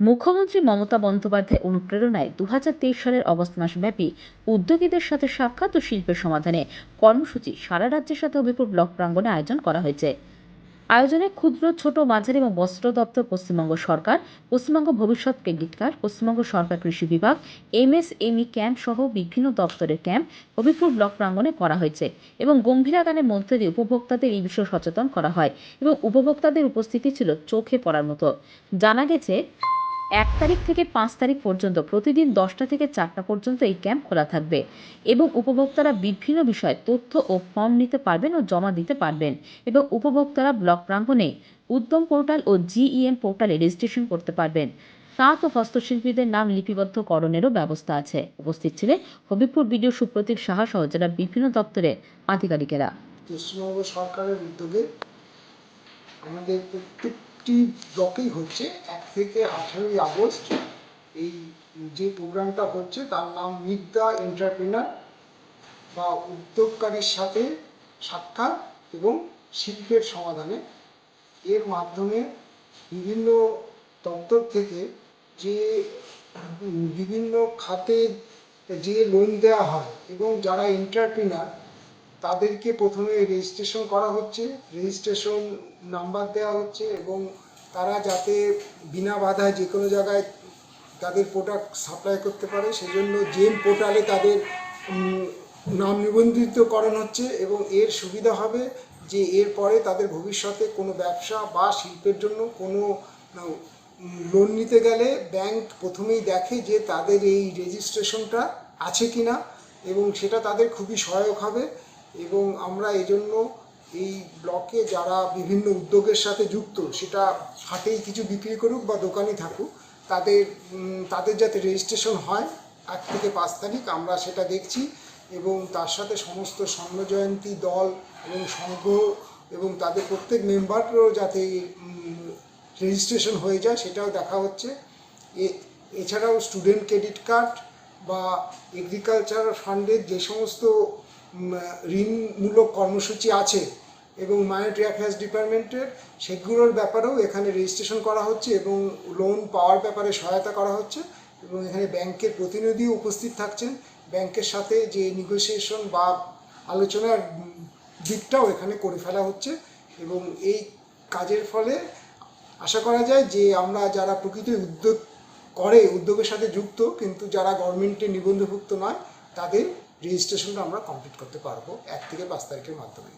মুখ্যমন্ত্রী মমতা বন্দ্যোপাধ্যায় অনুপ্রেরণায় 2023 সালের অগস্ট মাসব্যাপী উদ্যোগীদের সাথে সাক্ষাৎ ও শিল্পের সমাধানে কর্মসূচি সারা রাজ্যের সাথে হবিপুর ব্লক প্রাঙ্গণে আয়োজন করা হয়েছে। আয়োজনে ক্ষুদ্র, ছোট, মাঝারি এবং বস্ত্র দপ্তর, পশ্চিমবঙ্গ সরকার, পশ্চিমবঙ্গ ভবিষ্যৎ ক্রেডিট কার্ড, পশ্চিমবঙ্গ সরকার কৃষি বিভাগ, এমএসএমই ক্যাম্প সহ বিভিন্ন দপ্তরের ক্যাম্প হবিপুর ব্লক প্রাঙ্গণে করা হয়েছে এবং গম্ভীরা গানের মধ্যে দিয়ে উপভোক্তাদের এই বিষয়ে সচেতন করা হয় এবং উপভোক্তাদের উপস্থিতি ছিল চোখে পড়ার মতো। জানা গেছে 1 তারিখ থেকে 5 তারিখ পর্যন্ত প্রতিদিন 10টা থেকে 4টা পর্যন্ত এই ক্যাম্প খোলা থাকবে এবং উপভোক্তারা বিভিন্ন বিষয়ে তথ্য ও ফর্ম নিতে পারবেন ও জমা দিতে পারবেন এবং উপভোক্তারা ব্লক প্রাঙ্গণে উদ্যম পোর্টাল ও জিইএম পোর্টালে রেজিস্ট্রেশন করতে পারবেন। তাঁত ও হস্তশিল্পীদের নাম লিপিবদ্ধকরণেরও ব্যবস্থা আছে। উপস্থিত ছিলেন হবিপুর বিডিও সুপ্রতীক সাহা সহ জেলার বিভিন্ন দপ্তরের আধিকারিকেরা। পশ্চিমবঙ্গ সরকারের উদ্যোগে আমাদের প্রত্যেকটি ব্লকেই হচ্ছে 1 থেকে 18ই আগস্ট এই যে প্রোগ্রামটা হচ্ছে তার নাম মিট দ্য এন্টারপ্রেনার বা উদ্যোগকারীর সাথে সাক্ষাৎ এবং শিল্পের সমাধানে। এর মাধ্যমে বিভিন্ন দপ্তর থেকে যে বিভিন্ন খাতে যে লোন দেওয়া হয় এবং যারা এন্টারপ্রেনার তাদেরকে প্রথমে রেজিস্ট্রেশন করা হচ্ছে, রেজিস্ট্রেশন নাম্বার দেওয়া হচ্ছে এবং তারা যাতে বিনা বাধায় যে কোনো জায়গায় তাদের প্রোডাক্ট সাপ্লাই করতে পারে সেজন্য জেম পোর্টালে তাদের নাম নিবন্ধিতকরণ হচ্ছে এবং এর সুবিধা হবে যে এরপরে তাদের ভবিষ্যতে কোনো ব্যবসা বা শিল্পের জন্য কোনো লোন নিতে গেলে ব্যাংক প্রথমেই দেখে যে তাদের এই রেজিস্ট্রেশনটা আছে কি না এবং সেটা তাদের খুবই সহায়ক হবে। এবং আমরা এজন্য এই ব্লকে যারা বিভিন্ন উদ্যোগের সাথে যুক্ত, সেটা হাটেই কিছু বিক্রি করুক বা দোকানই থাকুক, তাদের যাতে রেজিস্ট্রেশন হয় 1 থেকে 5 তারিখ আমরা সেটা দেখছি এবং তার সাথে সমস্ত স্বর্ণজয়ন্তী দল এবং সংঘ এবং তাদের প্রত্যেক মেম্বারও যাতে রেজিস্ট্রেশন হয়ে যায় সেটাও দেখা হচ্ছে। এছাড়াও স্টুডেন্ট ক্রেডিট কার্ড বা এগ্রিকালচার ফান্ডের যে সমস্ত ঋণমূলক কর্মসূচি আছে এবং মাইনরিটি অ্যাফেয়ার্স ডিপার্টমেন্টের সেগুলোর ব্যাপারেও এখানে রেজিস্ট্রেশন করা হচ্ছে এবং লোন পাওয়ার ব্যাপারে সহায়তা করা হচ্ছে এবং এখানে ব্যাংকের প্রতিনিধিও উপস্থিত থাকছেন। ব্যাংকের সাথে যে নেগোসিয়েশন বা আলোচনার দিকটাও এখানে করে ফেলা হচ্ছে এবং এই কাজের ফলে আশা করা যায় যে আমরা যারা প্রকৃত উদ্যোগের সাথে যুক্ত কিন্তু যারা গভর্নমেন্টের নিবন্ধভুক্ত নয় তাদের রেজিস্ট্রেশনটা আমরা কমপ্লিট করতে পারবো 1 থেকে 5 তারিখের মাধ্যমে।